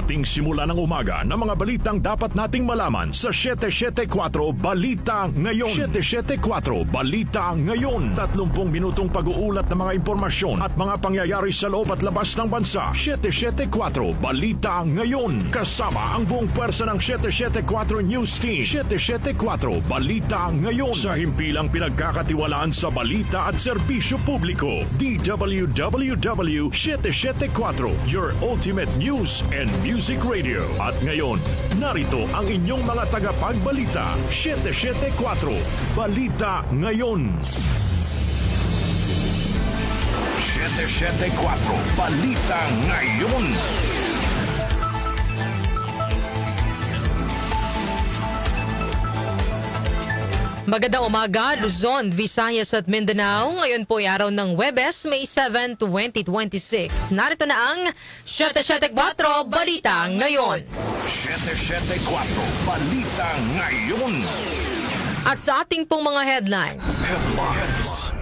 ating simula ng umaga ng mga balitang dapat nating malaman sa 774 Balita Ngayon. 774 Balita Ngayon. 30 minutong pag-uulat ng mga impormasyon at mga pangyayari sa loob at labas ng bansa. 774 Balita Ngayon. Kasama ang buong pwersa ng 774 News Team. 774 Balita Ngayon. Sa himpilang pinagkakatiwalaan sa balita at serbisyo publiko. DWWW 774, your ultimate news and music radio. At ngayon, narito ang inyong mga tagapagbalita. 774 Balita Ngayon. 774 Balita Ngayon. Magandang umaga, Luzon, Visayas at Mindanao. Ngayon po ay araw ng Huwebes, May 7, 2026. Narito na ang 774 Balita Ngayon. 774 Balita Ngayon. At sa ating pong mga headlines,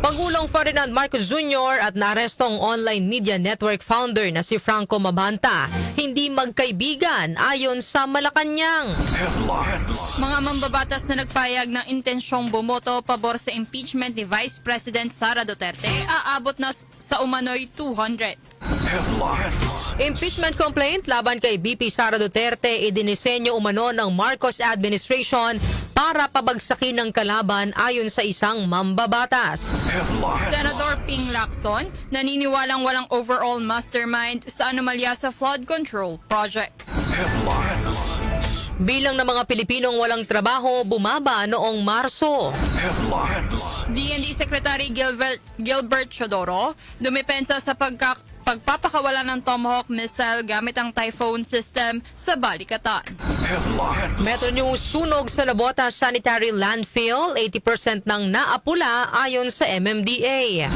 Pangulong Ferdinand Marcos Jr. at naarestong online media network founder na si Franco Mabanta hindi magkaibigan ayon sa Malacanang. Mga mambabatas na nagpayag ng intensyong bumoto pabor sa impeachment ni Vice President Sara Duterte aabot na sa umano'y 200. Impeachment complaint laban kay VP Sara Duterte idinisenyo umano ng Marcos administration para pabagsakin ng kalaban ayon sa isang mambabatas. Senador Ping Lacson naniniwalang walang overall mastermind sa anomalya sa flood control projects. Bilang ng mga Pilipinong walang trabaho bumaba noong Marso. DND Secretary Gilbert Chodoro dumipensa sa pagpapakawala ng Tomahawk missile gamit ang Typhoon system sa Balikatan. Metro News, sunog sa Nabota Sanitary Landfill, 80% ng naapula ayon sa MMDA.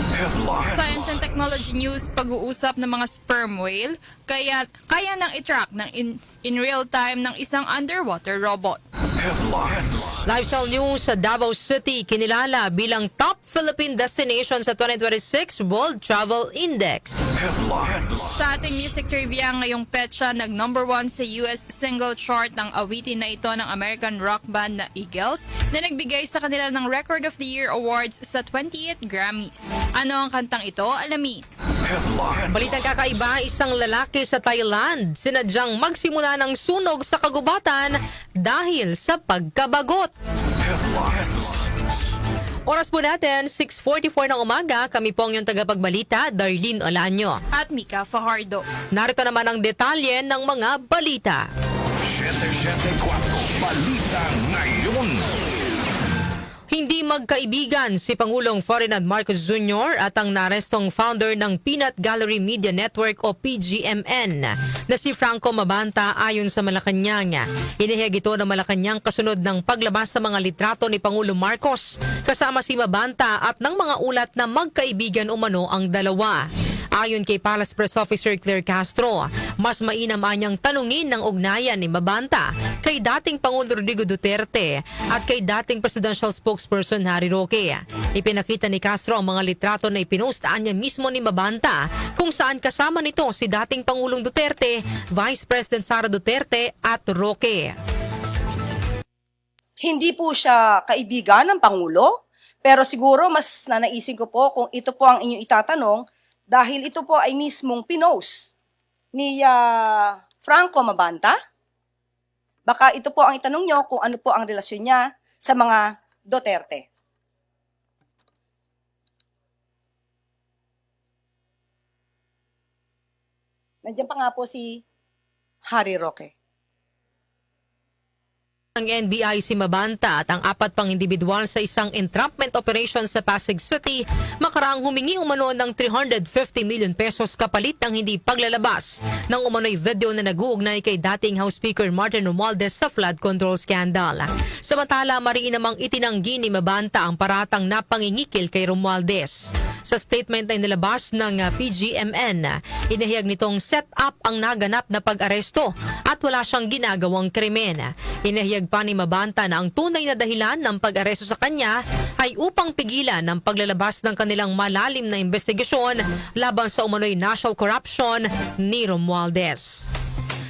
Science and Technology News, pag-uusap ng mga sperm whale, kaya nang i-track in real time ng isang underwater robot. Lifestyle News sa Davao City, kinilala bilang top Philippine destination sa 2026 World Travel Index. Sa ating music trivia ngayong petsa, nag-number 1 sa US single chart ng awitin na ito ng American rock band na Eagles na nagbigay sa kanila ng Record of the Year Awards sa 28th Grammys. Ano ang kantang ito? Alamin. Balitang kakaiba, isang lalaki sa Thailand sinadyang magsimula ng sunog sa kagubatan dahil sa pagkabagot. Oras po natin, 6:44 ng umaga. Kami po ang iyong tagapagbalita, Darlene Olanyo. At Mika Fajardo. Narito naman ang detalye ng mga balita. 774 Balita Ngayon. Hindi magkaibigan si Pangulong Ferdinand Marcos Jr. at ang narestong founder ng Peanut Gallery Media Network o PGMN na si Franco Mabanta ayon sa Malacanang. Inihayag ito ng Malacanang kasunod ng paglabas sa mga litrato ni Pangulo Marcos kasama si Mabanta at ng mga ulat na magkaibigan umano ang dalawa. Ayon kay Palace Press Officer Claire Castro, mas mainam anyang tanungin ng ugnayan ni Mabanta kay dating Pangulo Rodrigo Duterte at kay dating Presidential Spokesperson Harry Roque. Ipinakita ni Castro ang mga litrato na ipinostaan niya mismo ni Mabanta kung saan kasama nito si dating Pangulong Duterte, Vice President Sara Duterte at Roque. Hindi po siya kaibigan ng Pangulo, pero siguro mas nanaisin ko po kung ito po ang inyong itatanong dahil ito po ay mismong pinost ni Franco Mabanta. Baka ito po ang itanong nyo kung ano po ang relasyon niya sa mga Duterte. Nandiyan pa nga po si Harry Roque. Ang NBI si Mabanta at ang apat pang individual sa isang entrapment operation sa Pasig City makaraang humingi umano ng 350 million pesos kapalit ng hindi paglalabas ng umano'y video na nag-uugnay kay dating House Speaker Martin Romualdez sa flood control scandal. Samantala, mariin namang itinanggi ni Mabanta ang paratang na pangingikil kay Romualdez. Sa statement na inilabas ng PGMN, inihayag nitong set up ang naganap na pag-aresto at wala siyang ginagawang krimen. Inihayag pa ni Mabanta na ang tunay na dahilan ng pag-aresto sa kanya ay upang pigilan ang paglalabas ng kanilang malalim na investigasyon laban sa umano'y national corruption ni Romualdez.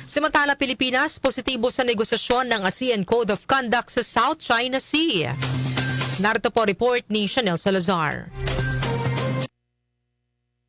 Samantala, Pilipinas, positibo sa negosasyon ng ASEAN Code of Conduct sa South China Sea. Narito po report ni Chanel Salazar.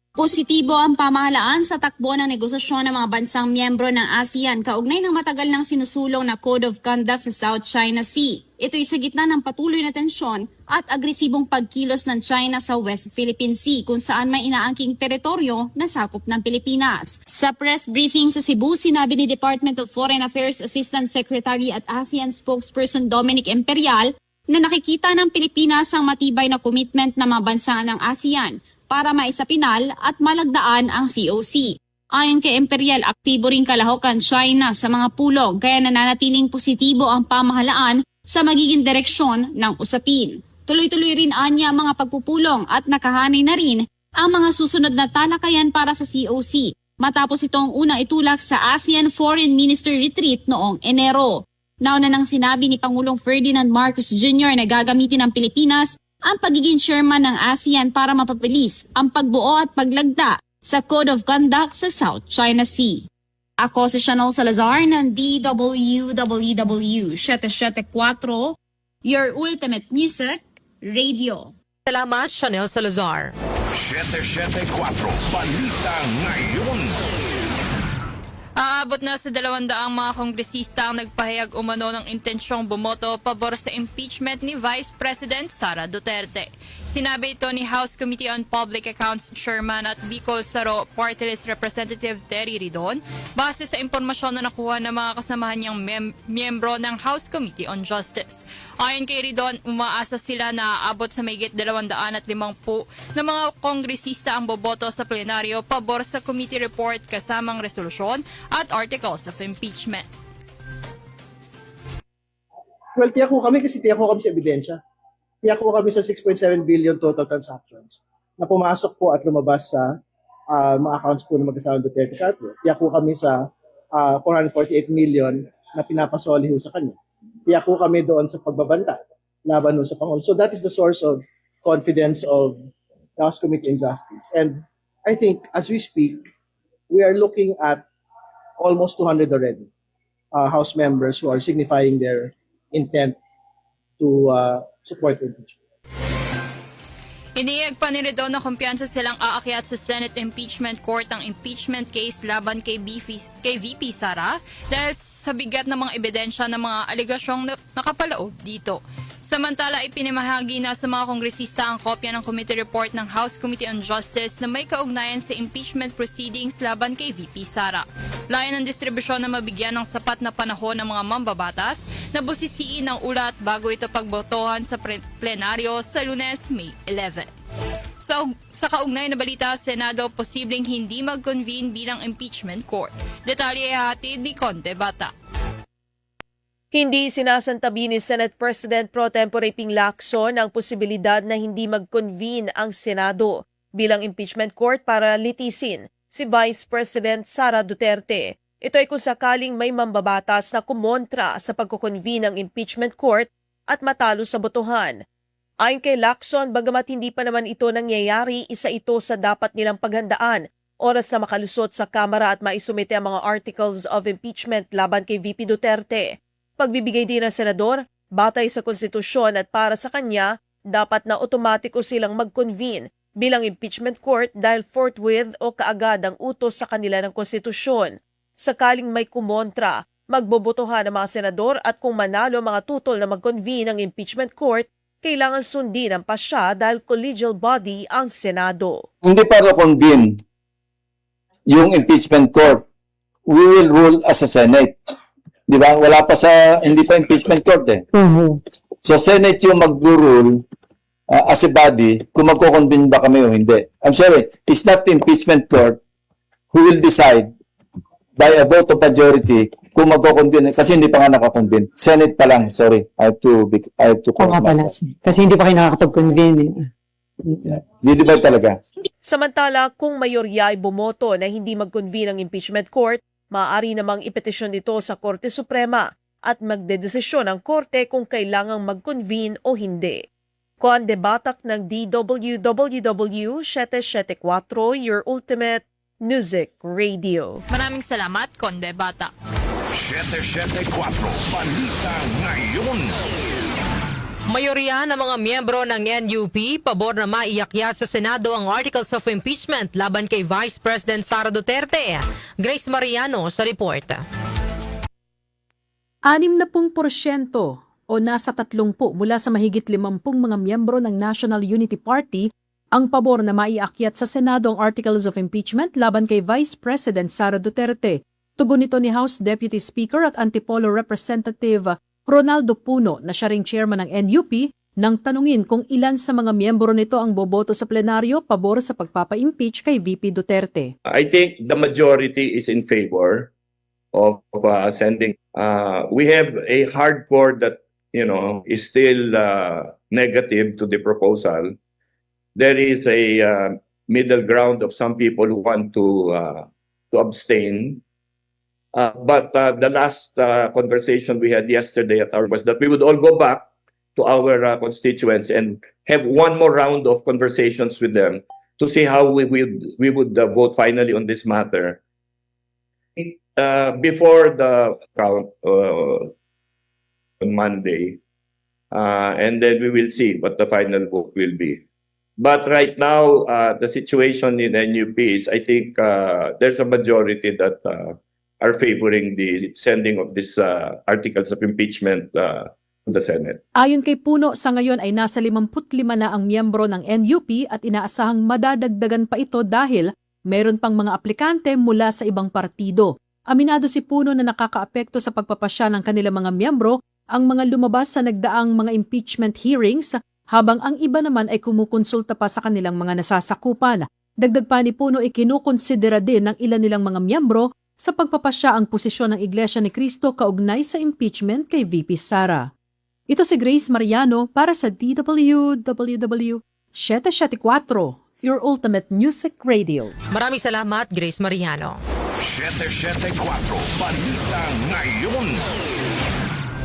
Positibo ang pamahalaan sa takbo ng negosasyon ng mga bansang miyembro ng ASEAN kaugnay ng matagal nang sinusulong na Code of Conduct sa South China Sea. Ito'y sa gitna ng patuloy na tensyon at agresibong pagkilos ng China sa West Philippine Sea kung saan may inaangking teritoryo na sakop ng Pilipinas. Sa press briefing sa Cebu, sinabi ni Department of Foreign Affairs Assistant Secretary at ASEAN spokesperson Dominic Imperial na nakikita ng Pilipinas ang matibay na commitment ng mga bansa ng ASEAN para maisapinal at malagdaan ang COC. Ayon kay Imperial, aktibo ring kalahukan China sa mga pulong kaya nananatiling positibo ang pamahalaan sa magiging direksyon ng usapin. Tuloy-tuloy rin anya ang mga pagpupulong at nakahanay na rin ang mga susunod na talakayan para sa COC matapos itong unang itulak sa ASEAN Foreign Minister Retreat noong Enero. Nauna nang sinabi ni Pangulong Ferdinand Marcos Jr. na gagamitin ng Pilipinas ang pagiging chairman ng ASEAN para mapabilis ang pagbuo at paglagda sa Code of Conduct sa South China Sea. Ako si Chanel Salazar ng DWWW 774, Your Ultimate Music Radio. Salamat, Chanel Salazar. 774 Balita Ngayon. Aabot na sa 200 mga kongresista ang nagpahayag umano ng intensyong bumoto pabor sa impeachment ni Vice President Sara Duterte. Sinabi ito ni House Committee on Public Accounts Chairman at Bicol Saro Party List Representative Terry Ridon base sa impormasyon na nakuha ng mga kasamahan niyang miyembro ng House Committee on Justice. Ayon kay Ridon, umaasa sila na aabot sa mahigit 250 na mga kongresista ang boboto sa plenaryo pabor sa committee report kasamang resolusyon at articles of impeachment. Well, tiyak ko kami kasi tiyak ko kami sa ebidensya. Tiyak ko kami sa 6.7 billion total transactions na pumasok po at lumabas sa mga accounts po ng mag-asawang Duterte Carpio. Tiyak ko kami sa 448 million na pinapasoli sa kanya. Tiyak ko kami doon sa pagbabanta laban sa Pangulo. So that is the source of confidence of the House Committee on Justice. And I think as we speak, we are looking at almost 200 already House members who are signifying their intent to support impeachment. Iniyag pa ni Ridon na kumpiyansa silang aakyat sa Senate Impeachment Court ang impeachment case laban kay VP Sara dahil sa bigat ng mga ebidensya ng mga aligasyong nakapaloob dito. Samantala, ipinamahagi na sa mga kongresista ang kopya ng committee report ng House Committee on Justice na may kaugnayan sa impeachment proceedings laban kay VP Sara. Layon ng distribusyon na mabigyan ng sapat na panahon ng mga mambabatas na busisiin ang ulat bago ito pagbotohan sa plenaryo sa Lunes, May 11. Sa kaugnay na balita, Senado posibleng hindi mag-convene bilang impeachment court. Detalye hatid ni Conte Bata. Hindi sinasantabi ni Senate President Pro Tempore Ping Lacson ang posibilidad na hindi mag-convene ang Senado bilang impeachment court para litisin si Vice President Sara Duterte. Ito ay kung sakaling may mambabatas na kumontra sa pagko-convene ng impeachment court at matalo sa botohan. Ayon kay Lacson, bagamat hindi pa naman ito nangyayari, isa ito sa dapat nilang paghandaan oras na makalusot sa Kamara at maisumite ang mga articles of impeachment laban kay VP Duterte. Pagbibigay din ng senador, batay sa konstitusyon at para sa kanya, dapat na otomatiko silang mag-convene bilang impeachment court dahil forthwith o kaagad ang utos sa kanila ng konstitusyon. Sakaling may kumontra, magbobotohan ang mga senador at kung manalo mga tutol na mag-convene ang impeachment court, kailangan sundin ang pasya dahil collegial body ang Senado. Hindi para convene yung impeachment court. We will rule as a Senate. Di ba? Wala pa hindi pa impeachment court eh. So Senate yung mag-rule as a body kung magko-convene ba kami o hindi. I'm sorry, it's not the impeachment court who will decide by a vote of majority kung magko-convene kasi hindi pa nga nakakonvene. Senate pa lang, sorry. I have to correct myself. Kasi hindi pa kayo nakakapag-convene. Hindi ba talaga? Samantala, kung mayorya ay bumoto na hindi mag-convene ang impeachment court, maaari namang ipetisyon ito sa Korte Suprema at magdedesisyon ang Korte kung kailangang mag-convene o hindi. Conde Batak ng DWWW 774, Your Ultimate Music Radio. Maraming salamat, Konde Bata. 774 Balita Ngayon. Mayorya ng mga miyembro ng NUP pabor na maiakyat sa Senado ang Articles of Impeachment laban kay Vice President Sara Duterte. Grace Mariano sa report. 60% o nasa 30 mula sa mahigit 50 mga miyembro ng National Unity Party ang pabor na maiakyat sa Senado ang Articles of Impeachment laban kay Vice President Sara Duterte. Tugon nito ni House Deputy Speaker at Antipolo Representative Ronaldo Puno na siya ring chairman ng NUP nang tanungin kung ilan sa mga miyembro nito ang boboto sa plenaryo pabor sa pagpapa-impeach kay VP Duterte. I think the majority is in favor of sending. We have a hardcore that is still negative to the proposal. There is a middle ground of some people who want to abstain. But the last conversation we had yesterday at our was that we would all go back to our constituents and have one more round of conversations with them to see how we would vote finally on this matter before the count on Monday, and then we will see what the final vote will be. But right now, the situation in NUP is, I think, there's a majority that are favoring the sending of these articles of impeachment to the Senate. Ayon kay Puno, sa ngayon ay nasa 55 na ang miyembro ng NUP at inaasahang madadagdagan pa ito dahil meron pang mga aplikante mula sa ibang partido. Aminado si Puno na nakakaapekto sa pagpapasya ng kanilang mga miyembro ang mga lumabas sa nagdaang mga impeachment hearings habang ang iba naman ay kumukonsulta pa sa kanilang mga nasasakupan. Dagdag pa ni Puno, ikinukonsidera din ng ilan nilang mga miyembro sa pagpapasya ang posisyon ng Iglesia ni Cristo kaugnay sa impeachment kay VP Sara. Ito si Grace Mariano para sa DWWW 774, your ultimate music radio. Maraming salamat, Grace Mariano. 774 Balita Ngayon.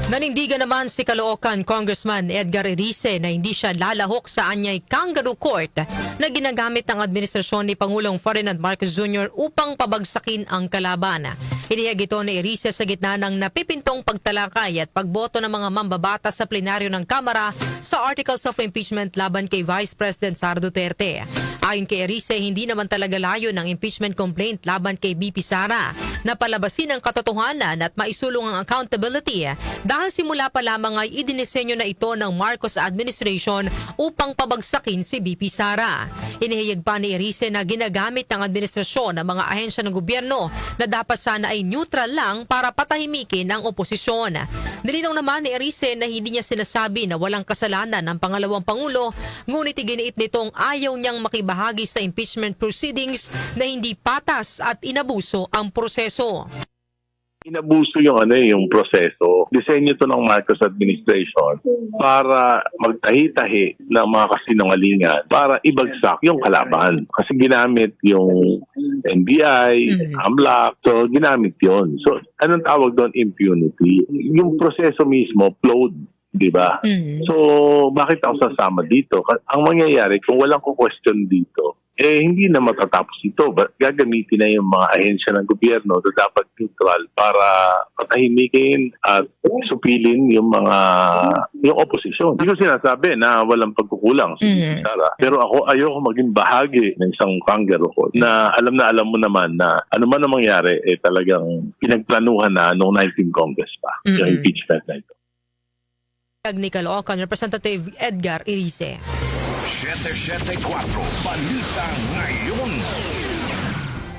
Nanindigan naman si Caloocan Congressman Edgar Erice na hindi siya lalahok sa anyay kangaroo court na ginagamit ng administrasyon ni Pangulong Ferdinand Marcos Jr. upang pabagsakin ang kalaban. Inihag ito ni Erice sa gitna ng napipintong pagtalakay at pagboto ng mga mambabatas sa plenaryo ng Kamara sa Articles of Impeachment laban kay Vice President Sara Duterte. Ayon kay Erice, hindi naman talaga layo ng impeachment complaint laban kay BP Sara na palabasin ang katotohanan at maisulong ang accountability dahil simula pa lamang ay idinisenyo na ito ng Marcos administration upang pabagsakin si BP Sara. Inihayag pa ni Erice na ginagamit ng administrasyon ng mga ahensya ng gobyerno na dapat sana ay neutral lang para patahimikin ang oposisyon. Nilinaw naman ni Erice na hindi niya sinasabi na walang kasalanan ang pangalawang pangulo, ngunit iginiit nitong ayaw niyang makibahagi sa impeachment proceedings na hindi patas at inabuso ang proseso. Inabuso yung proseso. Disenyo to ng Marcos administration para magtahi-tahi ng mga kasinungalingan para ibagsak yung kalaban. Kasi ginamit yung NBI, AMLAC, so ginamit yon. So, anong tawag doon? Impunity. Yung proseso mismo flowed, di ba? So, bakit ako sasama dito? Ang mangyayari, kung walang question dito, hindi na matatapos ito. Gagamitin na yung mga ahensya ng gobyerno na dapat neutral para patahimikin at supilin yung oposisyon. Hindi ko sinasabi na walang pagkukulang si Sara. Pero ako ayoko maging bahagi ng isang kangaroo court na alam mo naman na ano man ang mangyari, talagang pinagplanuhan na noong 19 Congress pa yung impeachment na ito. Ni Caloocan Representative Edgar Erice. 774 Balita Ngayon.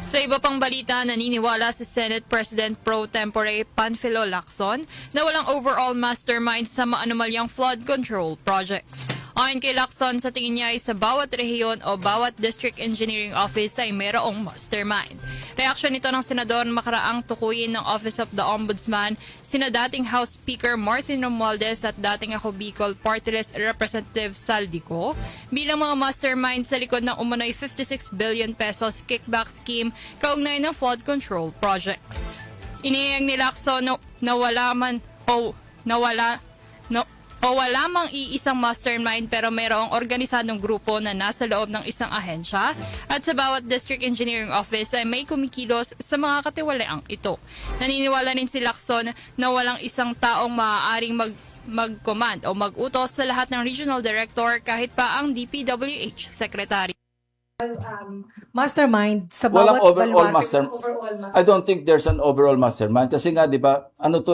Sa iba pang balita, naniniwala si Senate President Pro Tempore Panfilo Lacson na walang overall mastermind sa maanumalyang flood control projects. Ayon kay Lacson, sa tingin niya ay sa bawat rehiyon o bawat district engineering office ay mayroong mastermind. Reaksyon nito ng senador makaraang tukuyin ng Office of the Ombudsman, sina dating House Speaker Martin Romualdez at dating ako Bicol Party List Representative Saldico bilang mga mastermind sa likod ng umano'y 56 billion pesos kickback scheme kaugnay ng flood control projects. Inihayag ni Lacson na wala o wala mang iisang mastermind pero mayroong organisadong grupo na nasa loob ng isang ahensya at sa bawat district engineering office ay may kumikilos sa mga katiwalaang ito. Naniniwala rin si Lacson na walang isang taong maaaring mag-command o mag-utos sa lahat ng regional director kahit pa ang DPWH secretary. Mastermind sa Walang bawat overall baluarte. I don't think there's an overall mastermind. Kasi nga, di ba, ano to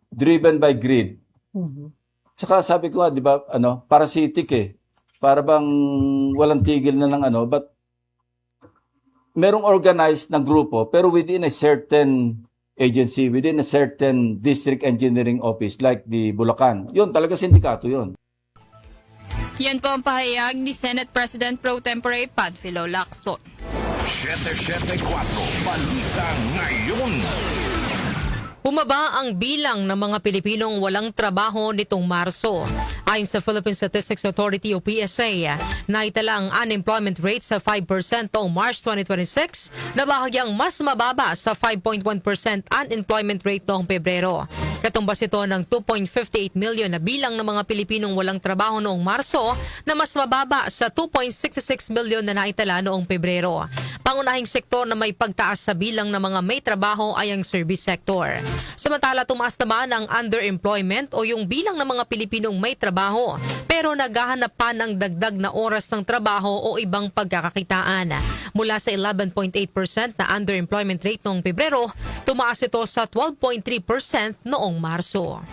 driven by greed. Saka sabi ko nga, di ba, parasitic Para bang walang tigil na ng but merong organized na grupo, pero within a certain agency, within a certain district engineering office, like the Bulacan. Yun, talaga sindikato yun. Yan po ang pahayag ni Senate President Pro Tempore Panfilo Lacson. 774 Balita Ngayon. Bumaba ang bilang ng mga Pilipinong walang trabaho nitong Marso. Ayon sa Philippine Statistics Authority o PSA, naitala ang unemployment rate sa 5% noong March 2026 na bahagyang mas mababa sa 5.1% unemployment rate noong Pebrero. Katumbas ito ng 2.58 million na bilang ng mga Pilipinong walang trabaho noong Marso na mas mababa sa 2.66 million na naitala noong Pebrero. Pangunahing sektor na may pagtaas sa bilang ng mga may trabaho ay ang service sector. Samantala, tumaas naman ang underemployment o yung bilang ng mga Pilipinong may trabaho pero naghahanap pa ng dagdag na oras ng trabaho o ibang pagkakakitaan. Mula sa 11.8% na underemployment rate noong Pebrero, tumaas ito sa 12.3% noong Marso.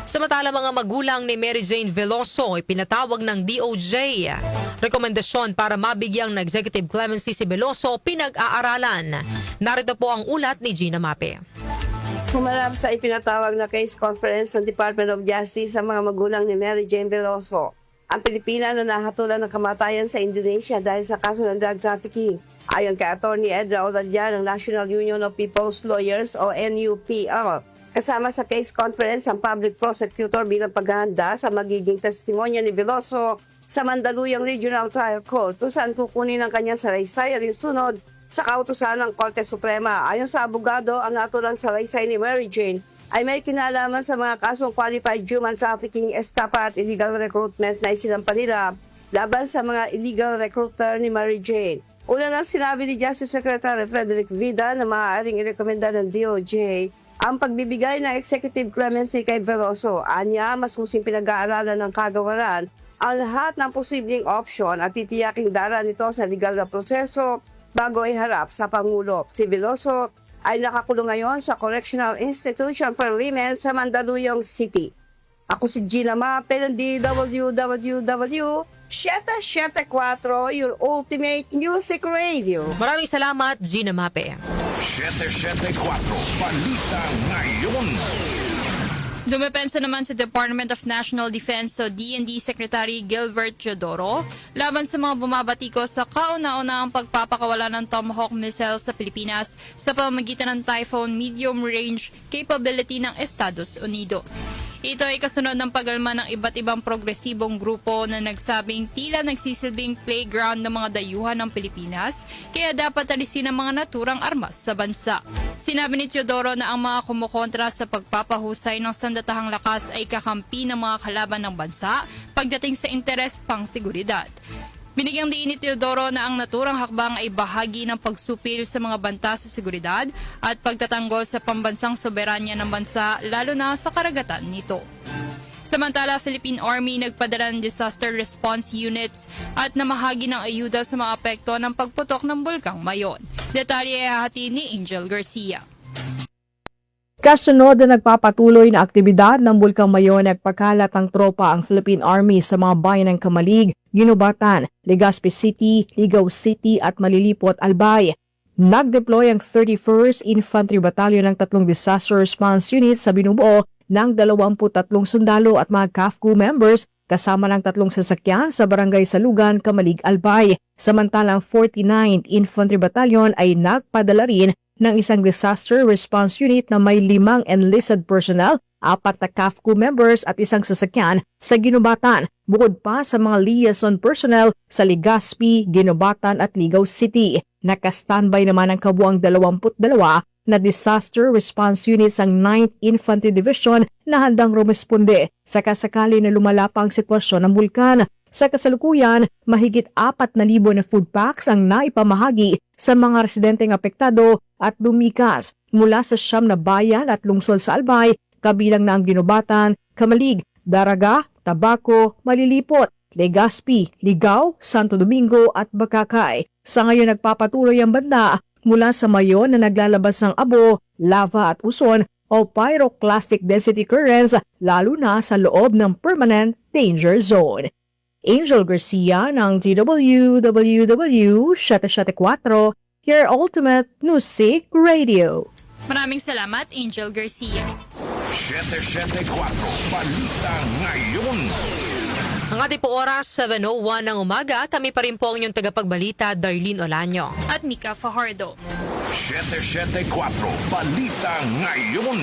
Samantala, mga magulang ni Mary Jane Veloso ay pinatawag ng DOJ. Rekomendasyon para mabigyang na executive clemency si Veloso pinag-aaralan. Narito po ang ulat ni Gina Mape. Humarap sa ipinatawag na case conference ng Department of Justice sa mga magulang ni Mary Jane Veloso, ang Pilipina na nahatulan ng kamatayan sa Indonesia dahil sa kaso ng drug trafficking. Ayon kay Atty. Edra Oladya ng National Union of People's Lawyers o NUPL, kasama sa case conference ang public prosecutor bilang paghahanda sa magiging testimonya ni Veloso sa Mandaluyong Regional Trial Court kung saan kukunin ang kanyang salaysay at sunod sa kautusan ng Korte Suprema. Ayon sa abogado, ang natulang salaysay ni Mary Jane ay may kinalaman sa mga kasong qualified human trafficking, estafa at illegal recruitment na isinampa nila laban sa mga illegal recruiter ni Mary Jane. Una nang sinabi ni Justice Secretary Frederick Vida na maaaring irekomenda ng DOJ ang pagbibigay ng executive clemency kay Veloso. Anya, mas kusing pinag-aaralan ng kagawaran ang lahat ng posibleng opsyon at titiyaking dara nito sa legal na proseso bago iharap sa Pangulo. Si Veloso ay nakakulong ngayon sa Correctional Institution for Women sa Mandaluyong City. Ako si Gina Mape ng DWWW 774, your ultimate music radio. Maraming salamat, Gina Mape. 774 Balita Ngayon. Dumepensa naman sa Department of National Defense o DND Secretary Gilbert Teodoro laban sa mga bumabatikos sa kauna-unahang pagpapakawala ng Tomahawk missile sa Pilipinas sa pamamagitan ng Typhoon medium range capability ng Estados Unidos. Ito ay kasunod ng pagalma ng iba't ibang progresibong grupo na nagsabing tila nagsisilbing playground ng mga dayuhan ng Pilipinas kaya dapat alisin ang mga naturang armas sa bansa. Sinabi ni Teodoro na ang mga kumukontra sa pagpapahusay ng sandatahang lakas ay kakampi ng mga kalaban ng bansa pagdating sa interes pang seguridad. Binigyang diin ni Teodoro na ang naturang hakbang ay bahagi ng pagsupil sa mga banta sa seguridad at pagtatanggol sa pambansang soberanya ng bansa lalo na sa karagatan nito. Samantala, Philippine Army nagpadala ng disaster response units at namahagi ng ayuda sa mga apekto ng pagputok ng bulkang Mayon. Detalye ay hati ni Angel Garcia. Kasunod na nagpapatuloy na aktibidad ng Bulkang Mayon, nagpakalat ng tropa ang Philippine Army sa mga bayan ng Kamalig, Ginubatan, Legazpi City, Ligao City at Malilipot, Albay. Nag-deploy ang 31st Infantry Battalion ng 3 disaster response units sa binubuo ng 23 sundalo at mga CAFCU members kasama ng 3 sasakyan sa Barangay Salugan, Kamalig, Albay. Samantalang 49th Infantry Battalion ay nagpadala rin ng isang disaster response unit na may 5 enlisted personnel, 4 na CAFCU members at isang sasakyan sa Ginubatan, bukod pa sa mga liaison personnel sa Legazpi, Ginubatan at Ligao City. Naka-standby naman ang kabuang 22 na disaster response units ang 9th Infantry Division na handang rumesponde sa kasakali na lumala pa ang sitwasyon ng bulkan. Sa kasalukuyan, mahigit 4,000 na food packs ang naipamahagi sa mga residenteng apektado at lumikas mula sa 9 na bayan at lungsod sa Albay, kabilang na ang Ginobatan, Camalig, Daraga, Tabaco, Malilipot, Legazpi, Ligao, Santo Domingo at Bacacay. Sa ngayon nagpapatuloy ang banda mula sa mayon na naglalabas ng abo, lava at uson o pyroclastic density currents lalo na sa loob ng permanent danger zone. Angel Garcia ng DWWW 774, your ultimate music radio. Maraming salamat, Angel Garcia. 774 Balita Ngayon. Ang ating po oras, 7:01 ng umaga. Kami pa rin po ang inyong tagapagbalita, Darlene Olanyo. At Mika Fajardo. 774 Balita Ngayon.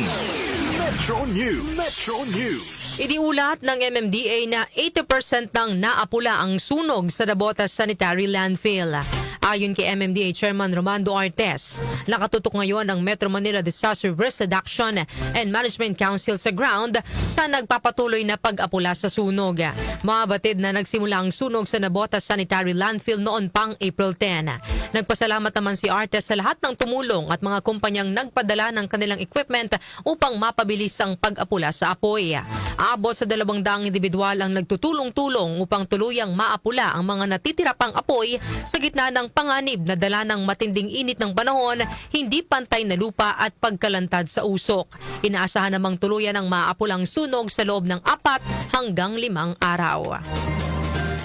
Metro News. Metro News. Idiulat ng MMDA na 80% ng naapula ang sunog sa Nabotas Sanitary Landfill. Ayon kay MMDA Chairman Romando Artes, nakatutok ngayon ang Metro Manila Disaster Risk Reduction and Management Council sa ground sa nagpapatuloy na pag-apula sa sunog. Mabatid na nagsimula ang sunog sa Nabotas Sanitary Landfill noon pang April 10. Nagpasalamat naman si Artes sa lahat ng tumulong at mga kumpanyang nagpadala ng kanilang equipment upang mapabilis ang pag-apula sa apoy. Aabot sa 200 individual ang nagtutulong-tulong upang tuluyang maapula ang mga natitira pang apoy sa gitna ng panganib na dala ng matinding init ng panahon, hindi pantay na lupa at pagkalantad sa usok. Inaasahan namang tuluyan ang maapulang sunog sa loob ng 4 hanggang 5 araw.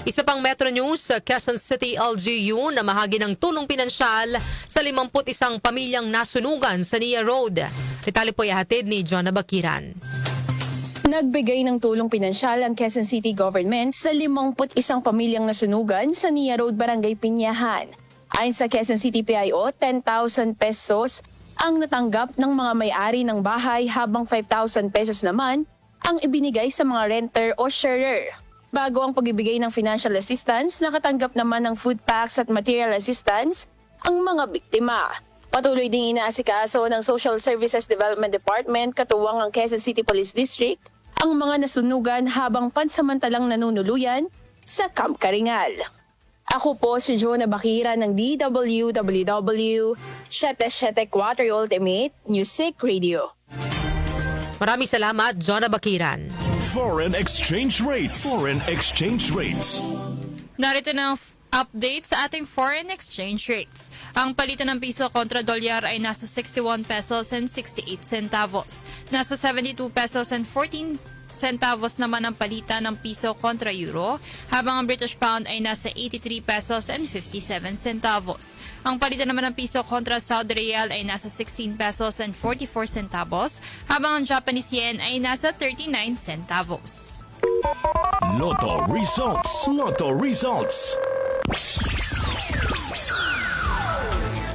Isa pang Metro News, Quezon City LGU na mahagi ng tulong pinansyal sa 51 pamilyang nasunugan sa Nia Road. Detalye po ihatid ni John Bakiran. Nagbigay ng tulong pinansyal ang Quezon City Government sa 51 pamilyang nasunugan sa Nia Road, Barangay Pinyahan. Ayon sa Quezon City PIO, 10,000 pesos ang natanggap ng mga may-ari ng bahay habang 5,000 pesos naman ang ibinigay sa mga renter o sharer. Bago ang pagbibigay ng financial assistance, nakatanggap naman ng food packs at material assistance ang mga biktima. Patuloy ding inaasikaso ng Social Services Development Department katuwang ang Quezon City Police District ang mga nasunugan habang pansamantalang nanunuluyan sa Camp Karingal. Ako po si Jonah Bakira ng DWWW 774 Ultimate Music Radio. Maraming salamat, Jonah Bakiran. Foreign exchange rates. Foreign exchange rates. Narito na ang update sa ating foreign exchange rates. Ang palitan ng piso kontra dolyar ay nasa 61 pesos and 68 centavos. Nasa 72 pesos and 14 centavos naman ang palitan ng piso kontra euro, habang ang British pound ay nasa 83 pesos and 57 centavos. Ang palitan naman ng piso kontra Saudi Real ay nasa 16 pesos and 44 centavos, habang ang Japanese yen ay nasa 39 centavos. Lotto results. Lotto results.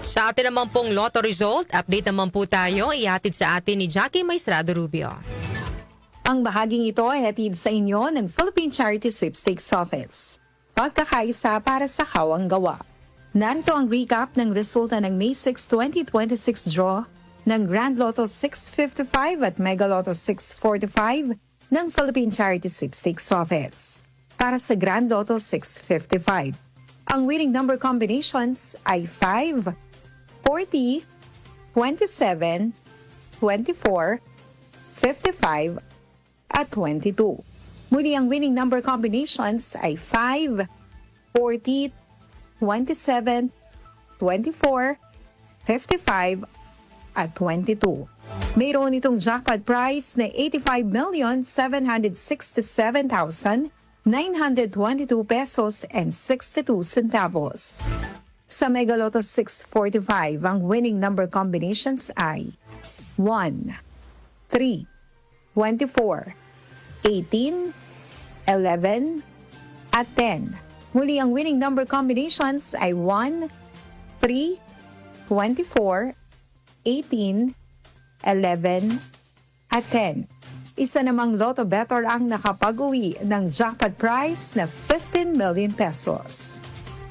Sa atin naman pong Lotto result, update naman po tayo, ihatid sa atin ni Jackie Maestrado Rubio. Ang bahaging ito ay hatid sa inyo ng Philippine Charity Sweepstakes Office. Pagkakaisa para sa kawang gawa. Narito ang recap ng resulta ng May 6, 2026 draw ng Grand Lotto 655 at Mega Lotto 645 ng Philippine Charity Sweepstakes Office. Para sa Grand Lotto 655, ang winning number combinations ay 5, 40, 27, 24, 55, at 22. Muli ang winning number combinations ay 5, 40, 27, 24, 55, at 22. Mayroon itong jackpot prize na 85,767,922 pesos and 62 centavos. Sa Mega Lotto 645, ang winning number combinations ay 1, 3, 24, 18, 11, at 10. Muli ang winning number combinations ay 1, 3, 24, 18, 11, at 10. Isa namang Lotto Better ang nakapag-uwi ng jackpot prize na 15 million pesos.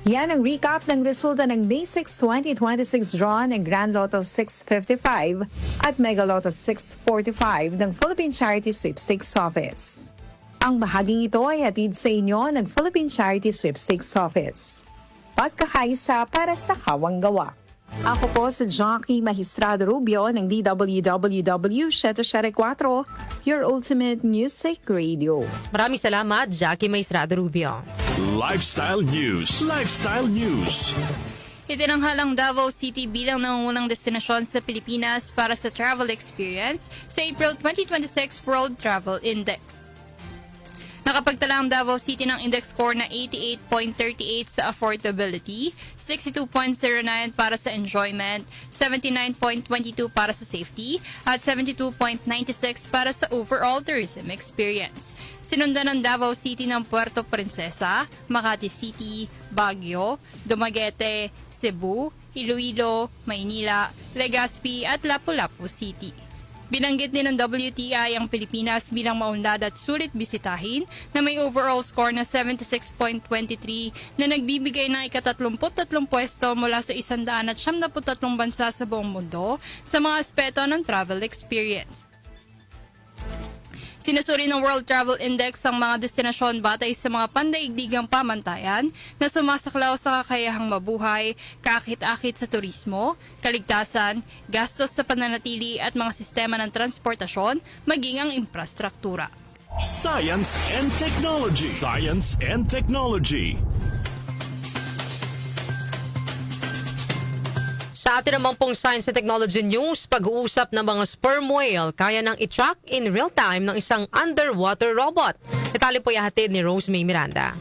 Yan ang recap ng resulta ng May 6, 2026 draw ng Grand Lotto 655 at Mega Lotto 645 ng Philippine Charity Sweepstakes Office. Ang bahaging ito ay hatid sa inyo ng Philippine Charity Sweepstakes Office. Pagkakaisa para sa kawang gawa. Ako po si Jockey Magistrado Rubio ng DWWW 774, your ultimate music radio. Maraming salamat, Jackie Maestrado Rubio. Lifestyle News. Lifestyle News. Itinanghalang Davao City bilang nangungunang destinasyon sa Pilipinas para sa travel experience sa April 2026 World Travel Index. Nakapagtala ang Davao City ng index score na 88.38 sa affordability, 62.09 para sa enjoyment, 79.22 para sa safety, at 72.96 para sa overall tourism experience. Sinundan ng Davao City ng Puerto Princesa, Makati City, Baguio, Dumaguete, Cebu, Iloilo, Maynila, Legazpi at Lapu-Lapu City. Binanggit din ng WTI ang Pilipinas bilang maunlad at sulit bisitahin na may overall score na 76.23 na nagbibigay ng ika-33 pwesto mula sa 173 bansa sa buong mundo sa mga aspeto ng travel experience. Sinusuri ng World Travel Index ang mga destinasyon batay sa mga pandaigdigang pamantayan na sumasaklaw sa kakayahang mabuhay, kakit-akit sa turismo, kaligtasan, gastos sa pananatili at mga sistema ng transportasyon, maging ang infrastruktura. Science and Technology. Science and Technology. Sa atin naman pong Science and Technology News, pag-uusap ng mga sperm whale kaya nang i-track in real time ng isang underwater robot. Detalye po ihahatid ni Rose May Miranda.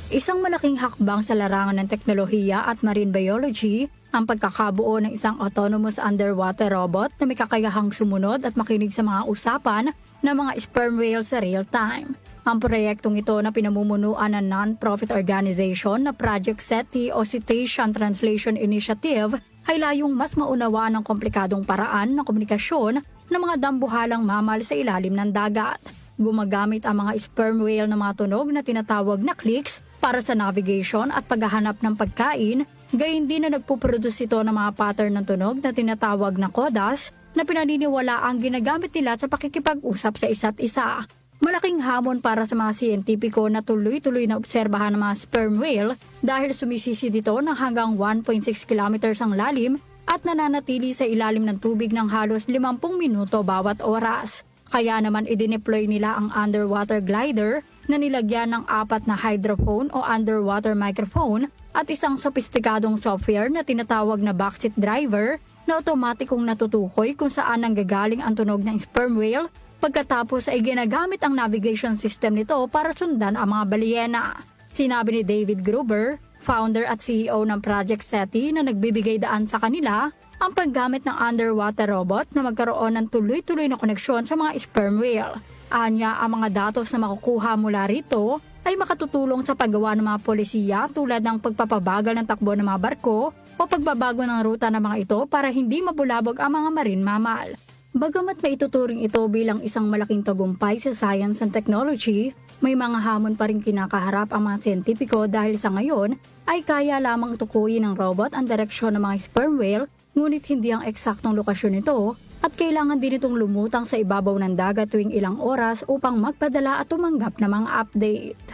Isang malaking hakbang sa larangan ng teknolohiya at marine biology ang pagkakabuo ng isang autonomous underwater robot na may kakayahang sumunod at makinig sa mga usapan ng mga sperm whale sa real time. Ang proyektong ito na pinamumunuan ng non-profit organization na Project SETI o Cetacean Translation Initiative ay layong mas maunawaan ang komplikadong paraan ng komunikasyon ng mga dambuhalang mamal sa ilalim ng dagat. Gumagamit ang mga sperm whale ng mga tunog na tinatawag na clicks para sa navigation at paghahanap ng pagkain, gayon din na nagpuproduce ito ng mga pattern ng tunog na tinatawag na kodas na pinaniniwala ang ginagamit nila sa pakikipag-usap sa isa't isa. Malaking hamon para sa mga siyentipiko na tuloy-tuloy na obserbahan ng mga sperm whale dahil sumisisi dito ng hanggang 1.6 kilometers ang lalim at nananatili sa ilalim ng tubig ng halos 50 minuto bawat oras. Kaya naman idineploy nila ang underwater glider na nilagyan ng 4 na hydrophone o underwater microphone at isang sopistikadong software na tinatawag na backseat driver na otomatikong natutukoy kung saan nanggagaling ang tunog ng sperm whale. Pagkatapos ay ginagamit ang navigation system nito para sundan ang mga balyena. Sinabi ni David Gruber, founder at CEO ng Project SETI na nagbibigay daan sa kanila ang paggamit ng underwater robot na magkaroon ng tuloy-tuloy na koneksyon sa mga sperm whale. Anya, ang mga datos na makukuha mula rito ay makatutulong sa paggawa ng mga polisiya tulad ng pagpapabagal ng takbo ng mga barko o pagbabago ng ruta ng mga ito para hindi mabulabog ang mga marine mammal. Bagamat may ituturing ito bilang isang malaking tagumpay sa science and technology, may mga hamon pa rin kinakaharap ang mga siyentipiko dahil sa ngayon ay kaya lamang tukuyin ng robot ang direksyon ng mga sperm whale, ngunit hindi ang eksaktong lokasyon nito at kailangan din itong lumutang sa ibabaw ng dagat tuwing ilang oras upang magpadala at tumanggap ng mga update.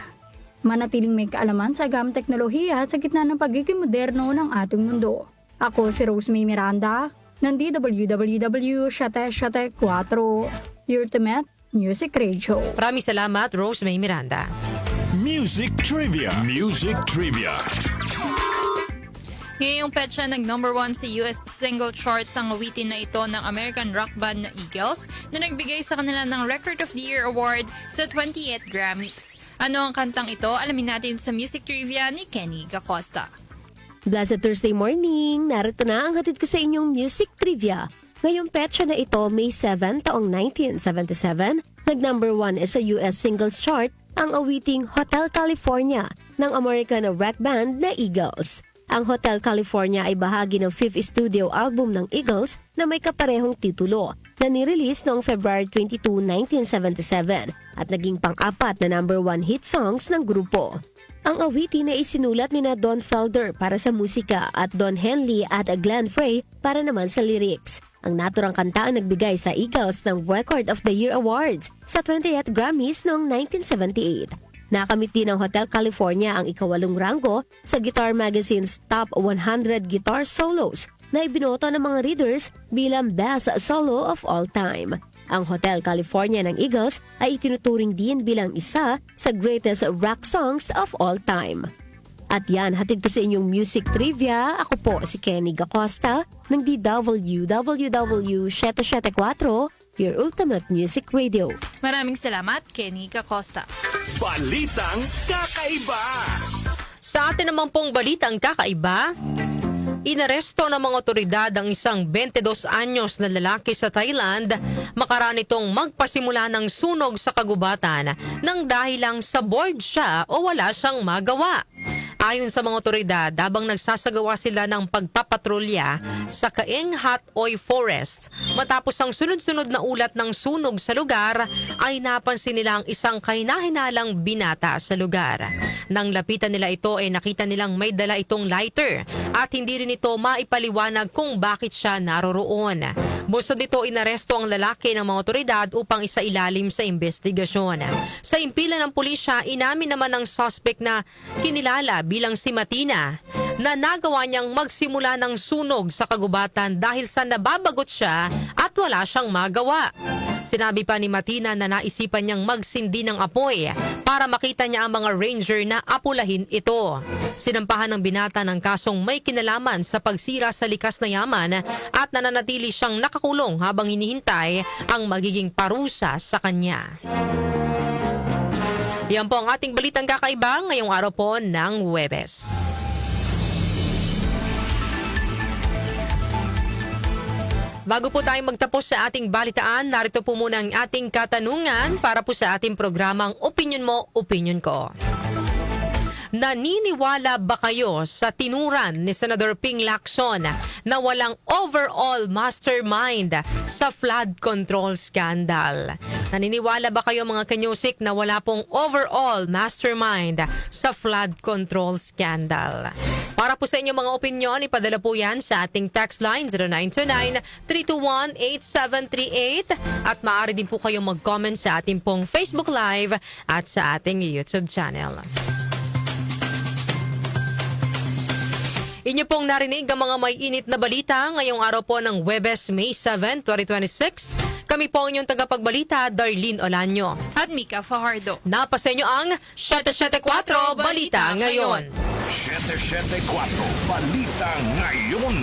Manatiling may kaalaman sa agamang teknolohiya sa gitna ng pagiging moderno ng ating mundo. Ako si Rose May Miranda, ng DWWW 774, Ultimate Music Radio. Maraming salamat, Rose May Miranda. Music Trivia. Music Trivia. Ngayong petsa nag-number 1 sa US single charts ang awitin na ito ng American rock band na Eagles na nagbigay sa kanila ng Record of the Year Award sa 28th Grammys. Ano ang kantang ito? Alamin natin sa Music Trivia ni Kenny Gacosta. Blessed Thursday morning! Narito na ang hatid ko sa inyong music trivia. Ngayong petsa na ito, May 7, taong 1977, nag-number 1 sa US singles chart ang awiting Hotel California ng American rock band na Eagles. Ang Hotel California ay bahagi ng 5th studio album ng Eagles na may kaparehong titulo. na nirelease noong February 22, 1977 at naging pang-apat na number 1 hit songs ng grupo. Ang awitin ay isinulat ni na Don Felder para sa musika at Don Henley at Glenn Frey para naman sa lyrics. Ang naturang kanta ang nagbigay sa Eagles ng Record of the Year Awards sa 20th Grammys noong 1978. Nakamit din ng Hotel California ang ika-8 ranggo sa Guitar Magazine's Top 100 Guitar Solos na ibinoto ng mga readers bilang Best Solo of All Time. Ang Hotel California ng Eagles ay itinuturing din bilang isa sa greatest rock songs of all time. At yan, hatid ko sa inyong music trivia. Ako po si Kenny Gacosta ng DWWW 774, your ultimate music radio. Maraming salamat, Kenny Gacosta. Balitang Kakaiba! Sa atin naman pong balitang kakaiba, inaresto ng mga otoridad ang isang 22 anyos na lalaki sa Thailand makaraan itong magpasimula ng sunog sa kagubatan nang dahil lang sa bored siya o wala siyang magawa. Ayon sa mga otoridad, habang nagsasagawa sila ng pagpapatrolya sa Kaeng Hat Oi Forest, matapos ang sunod-sunod na ulat ng sunog sa lugar, ay napansin nila ang isang kahinahinalang binata sa lugar. Nang lapitan nila ito ay nakita nilang may dala itong lighter at hindi rin ito maipaliwanag kung bakit siya naroroon. Bukod dito, inaresto ang lalaki ng mga otoridad upang isailalim sa investigasyon. Sa impila ng pulisya, inamin naman ng suspect na kinilala bilang si Matina na nagawa niyang magsimula ng sunog sa kagubatan dahil sa nababagot siya at wala siyang magawa. Sinabi pa ni Matina na naisipan niyang magsindi ng apoy para makita niya ang mga ranger na apulahin ito. Sinampahan ng binata ng kasong may kinalaman sa pagsira sa likas na yaman at nananatili siyang nakakulong habang hinihintay ang magiging parusa sa kanya. Yan po ang ating balitang kakaiba ngayong araw po ng Huwebes. Bago po tayo magtapos sa ating balitaan, narito po muna ang ating katanungan para po sa ating programang Opinion Mo, Opinion Ko. Naniniwala ba kayo sa tinuran ni Senador Ping Lacson na walang overall mastermind sa flood control scandal? Naniniwala ba kayo mga kanyusik na wala pong overall mastermind sa flood control scandal? Para po sa inyong mga opinyon, ipadala po yan sa ating text line 0929-321-8738 at maaari din po kayong mag-comment sa ating pong Facebook Live at sa ating YouTube channel. Inyo pong narinig ang mga may init na balita ngayong araw po ng Huwebes, May 7, 2026. Kami po ang inyong tagapagbalita, Darlene Olanyo. At Mika Fajardo. Napasa inyo ang 774 Balita Ngayon. 774 Balita Ngayon.